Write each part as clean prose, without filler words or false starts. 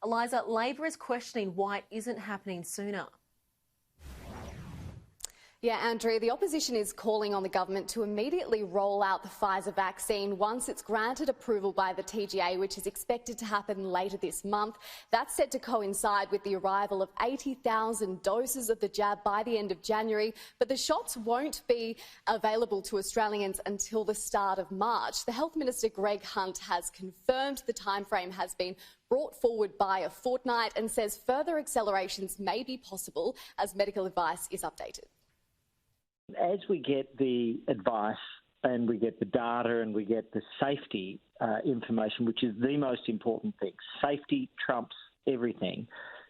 Eliza, Labor is questioning why it isn't happening sooner. Yeah, Andrea, the opposition is calling on the government to immediately roll out the Pfizer vaccine once it's granted approval by the TGA, which is expected to happen later this month. That's set to coincide with the arrival of 80,000 doses of the jab by the end of January, but the shots won't be available to Australians until the start of March. The Health Minister, Greg Hunt, has confirmed the timeframe has been brought forward by a fortnight and says further accelerations may be possible as medical advice is updated. As we get the advice and we get the data and we get the safety information, which is the most important thing, safety trumps everything,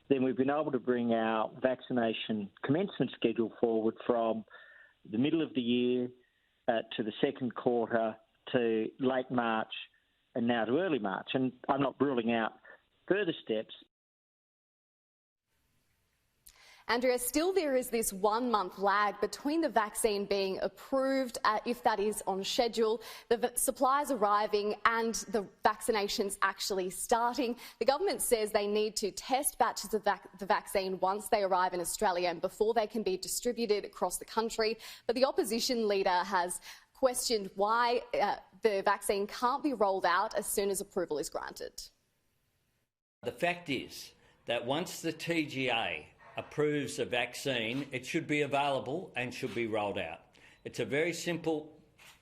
then we've been able to bring our vaccination commencement schedule forward from the middle of the year to the second quarter to late March and now to early March. And I'm not ruling out further steps. Andrea, still there is this 1 month lag between the vaccine being approved, if that is on schedule, the supplies arriving and the vaccinations actually starting. The government says they need to test batches of the vaccine once they arrive in Australia and before they can be distributed across the country. But the opposition leader has questioned why the vaccine can't be rolled out as soon as approval is granted. The fact is that once the TGA approves a vaccine, it should be available and should be rolled out. It's a very simple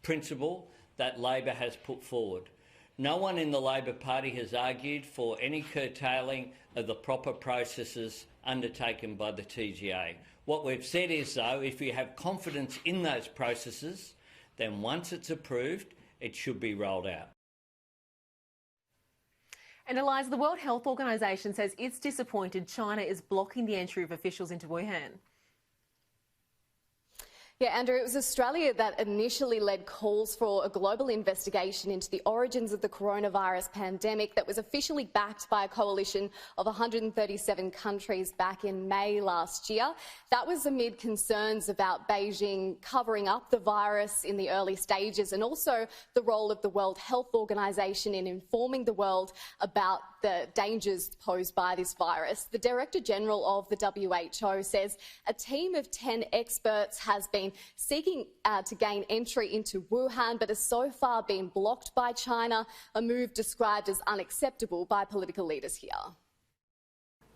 principle that Labor has put forward. No one in the Labor Party has argued for any curtailing of the proper processes undertaken by the TGA. What we've said is, though, if you have confidence in those processes, then once it's approved, it should be rolled out. And Eliza, the World Health Organization says it's disappointed China is blocking the entry of officials into Wuhan. Yeah, Andrew, it was Australia that initially led calls for a global investigation into the origins of the coronavirus pandemic that was officially backed by a coalition of 137 countries back in May last year. That was amid concerns about Beijing covering up the virus in the early stages and also the role of the World Health Organization in informing the world about the dangers posed by this virus. The Director General of the WHO says a team of 10 experts has been seeking to gain entry into Wuhan, but has so far been blocked by China, a move described as unacceptable by political leaders here.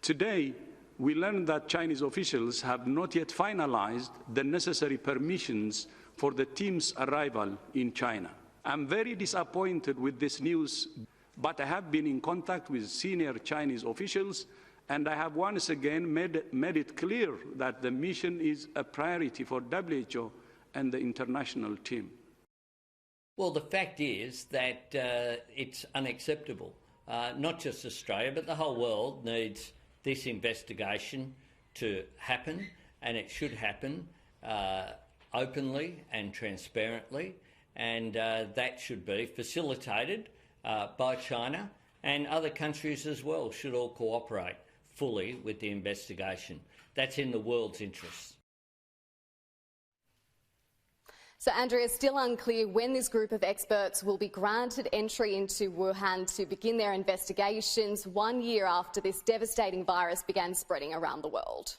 Today, we learned that Chinese officials have not yet finalized the necessary permissions for the team's arrival in China. I'm very disappointed with this news, but I have been in contact with senior Chinese officials, and I have once again made it clear that the mission is a priority for WHO and the international team. Well, the fact is that it's unacceptable. Not just Australia, but the whole world needs this investigation to happen, and it should happen openly and transparently, and that should be facilitated by China, and other countries as well should all cooperate fully with the investigation. That's in the world's interests. So, Andrea, it's still unclear when this group of experts will be granted entry into Wuhan to begin their investigations 1 year after this devastating virus began spreading around the world.